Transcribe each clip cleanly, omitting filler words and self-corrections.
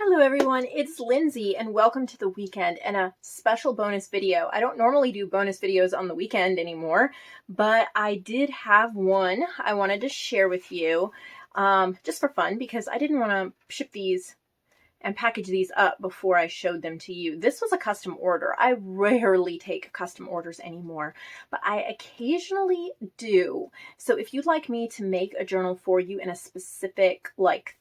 Hello everyone, it's Lindsay and welcome to the weekend and a special bonus video. I don't normally do bonus videos on the weekend anymore, but I did have one I wanted to share with you just for fun because I didn't want to ship these and package these up before I showed them to you. This was a custom order. I rarely take custom orders anymore, but I occasionally do. So if you'd like me to make a journal for you in a specific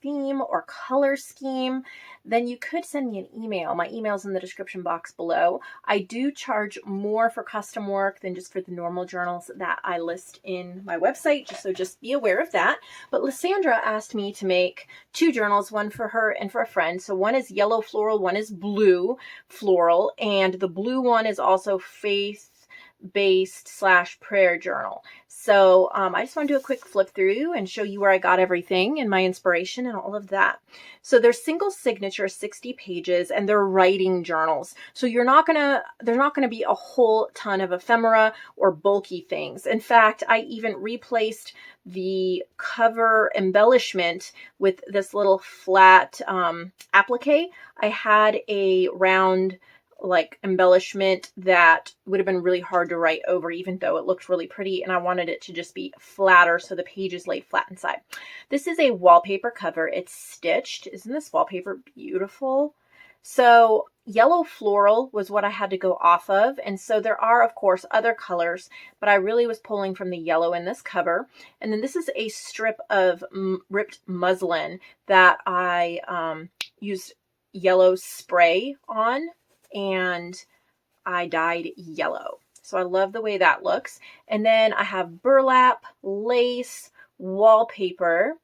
theme or color scheme, then you could send me an email. My email's in the description box below. I do charge more for custom work than just for the normal journals that I list in my website, so just be aware of that. But Lysandra asked me to make two journals, one for her and for a friend. So one is yellow floral, one is blue floral, and the blue one is also faith-based / prayer journal. So I just want to do a quick flip through and show you where I got everything and my inspiration and all of that. So they're single signature, 60 pages, and they're writing journals. So there's not gonna be a whole ton of ephemera or bulky things. In fact, I even replaced the cover embellishment with this little flat applique. I had a round embellishment that would have been really hard to write over, even though it looked really pretty, and I wanted it to just be flatter so the pages lay flat inside. This is a wallpaper cover. It's stitched. Isn't this wallpaper beautiful? So yellow floral was what I had to go off of, and so there are of course other colors, but I really was pulling from the yellow in this cover. And then this is a strip of ripped muslin that I used yellow spray on, and I dyed yellow. So I love the way that looks. And then I have burlap, lace, wallpaper,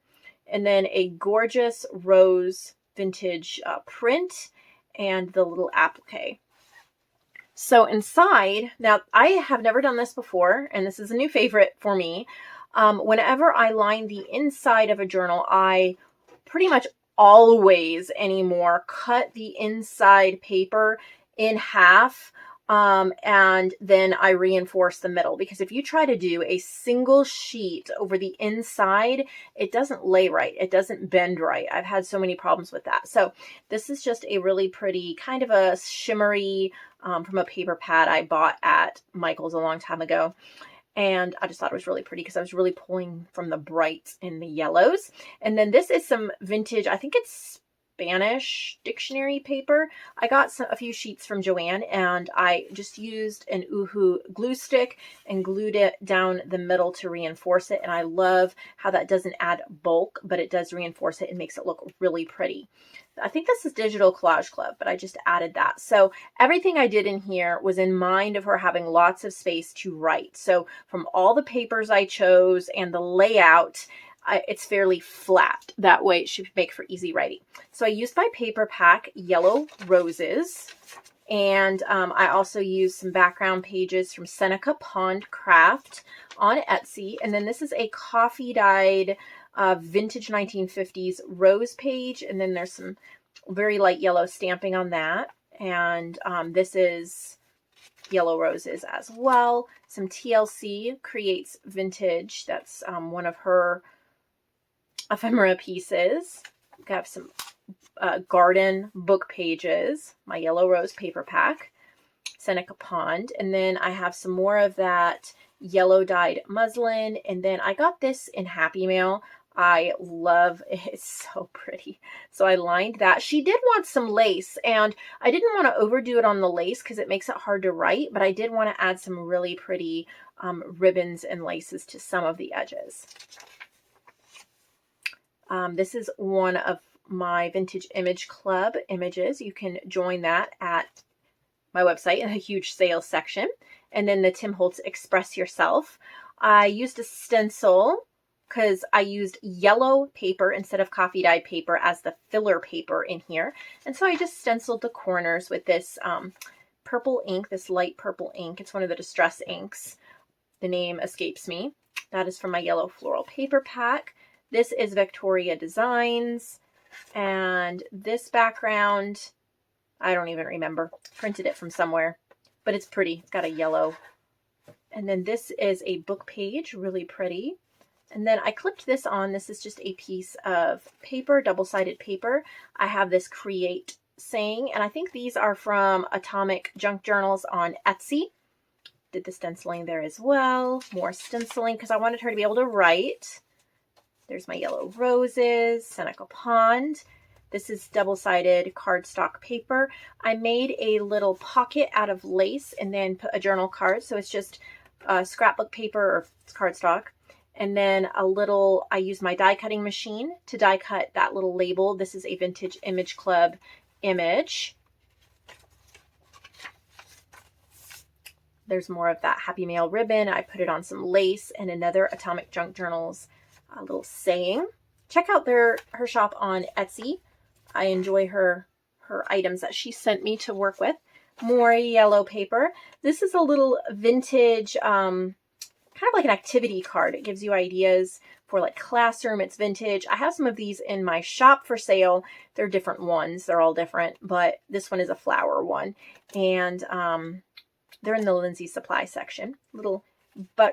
and then a gorgeous rose vintage print and the little applique. So inside, now I have never done this before, and this is a new favorite for me. Whenever I line the inside of a journal, I pretty much always anymore cut the inside paper in half, and then I reinforce the middle, because if you try to do a single sheet over the inside, it doesn't lay right. It doesn't bend right. I've had so many problems with that. So this is just a really pretty kind of a shimmery from a paper pad I bought at Michael's a long time ago. And I just thought it was really pretty because I was really pulling from the brights and the yellows. And then this is some vintage, I think it's Spanish dictionary paper. I got a few sheets from Joann, and I just used an Uhu glue stick and glued it down the middle to reinforce it. And I love how that doesn't add bulk, but it does reinforce it and makes it look really pretty. I think this is Digital Collage Club, but I just added that. So everything I did in here was in mind of her having lots of space to write. So from all the papers I chose and the layout, it's fairly flat. That way it should make for easy writing. So I used my paper pack yellow roses, and I also used some background pages from Seneca Pond Craft on Etsy. And then this is a coffee dyed vintage 1950s rose page, and then there's some very light yellow stamping on that. And this is yellow roses as well. Some TLC creates vintage. That's one of her ephemera pieces. Got some garden book pages, my yellow rose paper pack, Seneca Pond, and then I have some more of that yellow dyed muslin. And then I got this in Happy Mail. I love it. It's so pretty. So I lined that. She did want some lace, and I didn't want to overdo it on the lace because it makes it hard to write, but I did want to add some really pretty ribbons and laces to some of the edges. This is one of my Vintage Image Club images. You can join that at my website in a huge sales section. And then the Tim Holtz Express Yourself. I used a stencil because I used yellow paper instead of coffee dyed paper as the filler paper in here. And so I just stenciled the corners with this purple ink, this light purple ink. It's one of the distress inks. The name escapes me. That is from my yellow floral paper pack. This is Victoria Designs, and this background, I don't even remember. Printed it from somewhere, but it's pretty. It's got a yellow. And then this is a book page, really pretty. And then I clipped this on. This is just a piece of paper, double-sided paper. I have this Create saying, and I think these are from Atomic Junk Journals on Etsy. Did the stenciling there as well. More stenciling because I wanted her to be able to write. There's my yellow roses, Seneca Pond. This is double-sided cardstock paper. I made a little pocket out of lace and then put a journal card. So it's just scrapbook paper or cardstock. And then a little, I used my die cutting machine to die cut that little label. This is a Vintage Image Club image. There's more of that Happy Mail ribbon. I put it on some lace and another Atomic Junk Journals little saying. Check out her shop on Etsy. I enjoy her items that she sent me to work with. More yellow paper. This is a little vintage, kind of like an activity card. It gives you ideas for like classroom. It's vintage. I have some of these in my shop for sale. They're different ones. They're all different, but this one is a flower one. And they're in the Lindsay Supply section. Little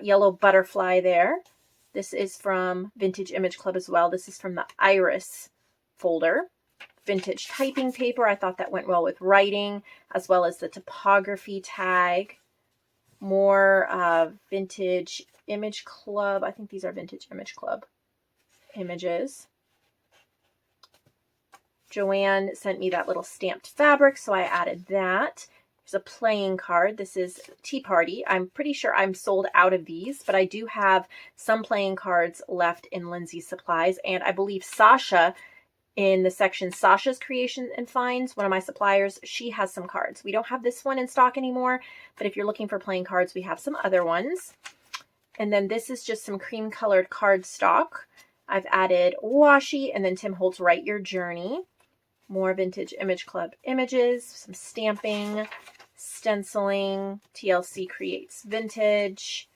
yellow butterfly there. This is from Vintage Image Club as well. This is from the Iris folder. Vintage typing paper. I thought that went well with writing, as well as the typography tag. More Vintage Image Club. I think these are Vintage Image Club images. Joanne sent me that little stamped fabric, so I added that. There's a playing card. This is Tea Party. I'm pretty sure I'm sold out of these, but I do have some playing cards left in Lindsay's Supplies, and I believe Sasha, in the section Sasha's Creation and Finds, one of my suppliers, she has some cards. We don't have this one in stock anymore, but if you're looking for playing cards, we have some other ones. And then this is just some cream colored cardstock. I've added washi and then Tim Holtz Write Your Journey. More Vintage Image Club images, some stamping, stenciling, TLC Creates Vintage.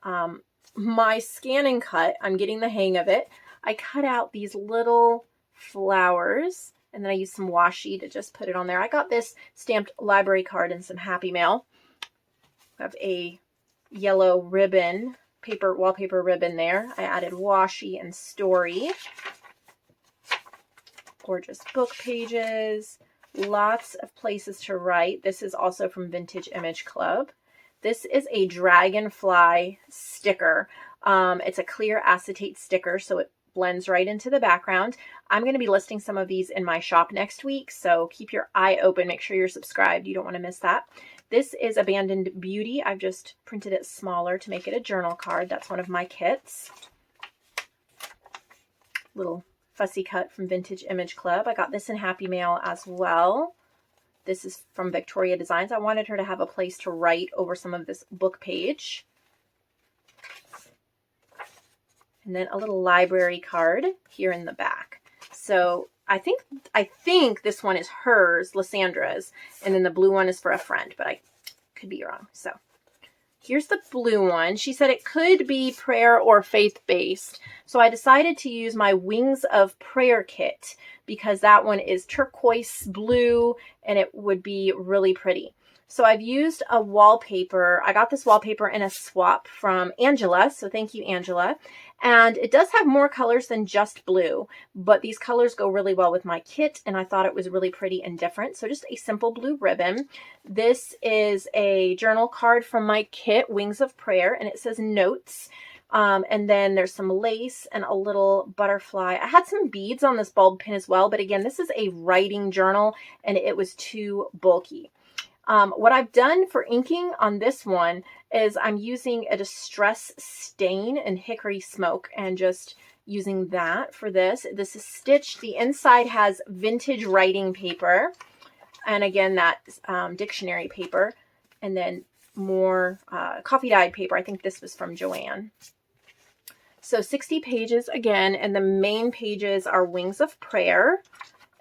My scan and cut, I'm getting the hang of it. I cut out these little flowers and then I used some washi to just put it on there. I got this stamped library card and some Happy Mail. I have a yellow ribbon, wallpaper ribbon there. I added washi and story. Gorgeous book pages. Lots of places to write. This is also from Vintage Image Club. This is a dragonfly sticker. It's a clear acetate sticker, so it blends right into the background. I'm going to be listing some of these in my shop next week, so keep your eye open. Make sure you're subscribed. You don't want to miss that. This is Abandoned Beauty. I've just printed it smaller to make it a journal card. That's one of my kits. Little fussy cut from Vintage Image Club. I got this in Happy Mail as well. This is from Victoria Designs. I wanted her to have a place to write over some of this book page. And then a little library card here in the back. So I think this one is hers, Lysandra's, and then the blue one is for a friend, but I could be wrong. So here's the blue one. She said it could be prayer or faith-based. So I decided to use my Wings of Prayer kit because that one is turquoise blue and it would be really pretty. So I've used a wallpaper. I got this wallpaper in a swap from Angela. So thank you, Angela. And it does have more colors than just blue, but these colors go really well with my kit. And I thought it was really pretty and different. So just a simple blue ribbon. This is a journal card from my kit, Wings of Prayer, and it says notes. And then there's some lace and a little butterfly. I had some beads on this bulb pin as well. But again, this is a writing journal and it was too bulky. What I've done for inking on this one is I'm using a Distress Stain and Hickory Smoke and just using that for this. This is stitched. The inside has vintage writing paper. And again, that dictionary paper. And then more coffee dyed paper. I think this was from Joanne. So 60 pages again. And the main pages are Wings of Prayer.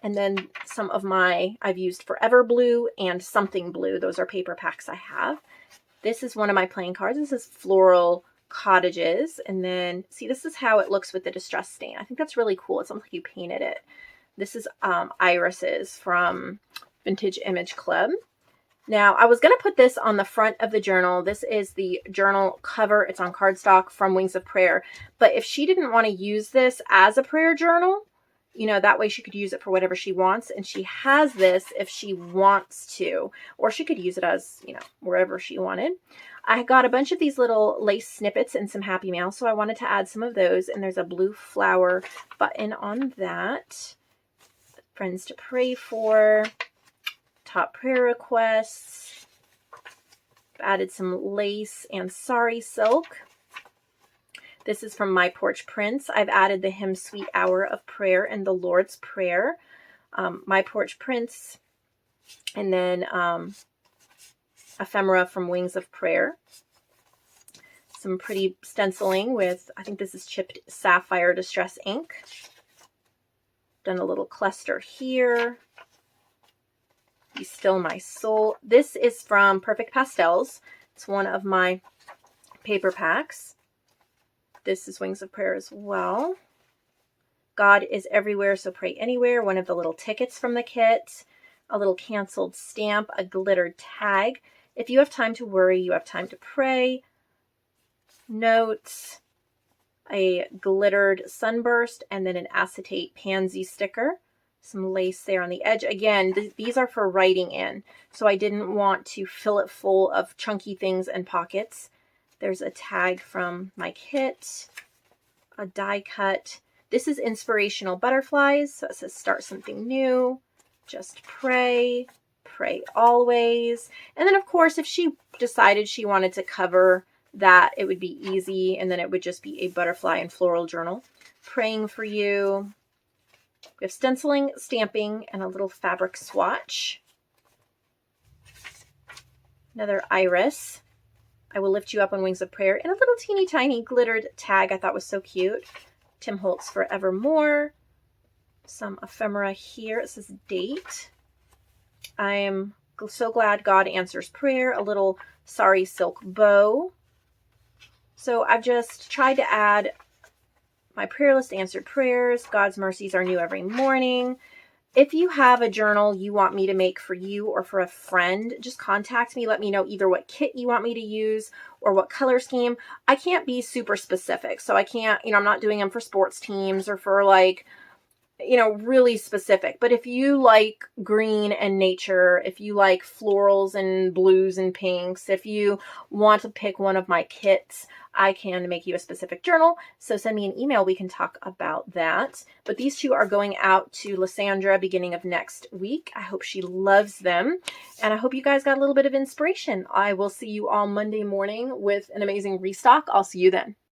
And then some of I've used Forever Blue and Something Blue. Those are paper packs I have. This is one of my playing cards. This is Floral Cottages. And then, see, this is how it looks with the Distress Stain. I think that's really cool. It's almost like you painted it. This is irises from Vintage Image Club. Now, I was going to put this on the front of the journal. This is the journal cover. It's on cardstock from Wings of Prayer. But if she didn't want to use this as a prayer journal, you know, that way she could use it for whatever she wants. And she has this if she wants to, or she could use it as, you know, wherever she wanted. I got a bunch of these little lace snippets and some Happy Mail, so I wanted to add some of those. And there's a blue flower button on that. Friends to pray for. Top prayer requests. Added some lace and sari silk. This is from My Porch Prince. I've added the hymn Sweet Hour of Prayer and the Lord's Prayer. My Porch Prince. And then ephemera from Wings of Prayer. Some pretty stenciling with, I think this is chipped sapphire distress ink. Done a little cluster here. Be Still My Soul. This is from Perfect Pastels. It's one of my paper packs. This is Wings of Prayer as well. God is Everywhere, So Pray Anywhere. One of the little tickets from the kit. A little canceled stamp. A glittered tag. If you have time to worry, you have time to pray. Notes. A glittered sunburst. And then an acetate pansy sticker. Some lace there on the edge. Again, these are for writing in, so I didn't want to fill it full of chunky things and pockets. There's a tag from my kit, a die cut. This is Inspirational Butterflies, so it says start something new, just pray, pray always. And then, of course, if she decided she wanted to cover that, it would be easy, and then it would just be a butterfly and floral journal. Praying for you. We have stenciling, stamping, and a little fabric swatch. Another iris. I Will Lift You Up on Wings of Prayer. And a little teeny tiny glittered tag I thought was so cute. Tim Holtz Forevermore. Some ephemera here. It says date. I am so glad God answers prayer. A little sari silk bow. So I've just tried to add my prayer list, answered prayers. God's mercies are new every morning. If you have a journal you want me to make for you or for a friend, just contact me. Let me know either what kit you want me to use or what color scheme. I can't be super specific. So I can't, I'm not doing them for sports teams or for like, really specific. But if you like green and nature, if you like florals and blues and pinks, if you want to pick one of my kits, I can make you a specific journal. So send me an email. We can talk about that. But these two are going out to Lysandra beginning of next week. I hope she loves them. And I hope you guys got a little bit of inspiration. I will see you all Monday morning with an amazing restock. I'll see you then.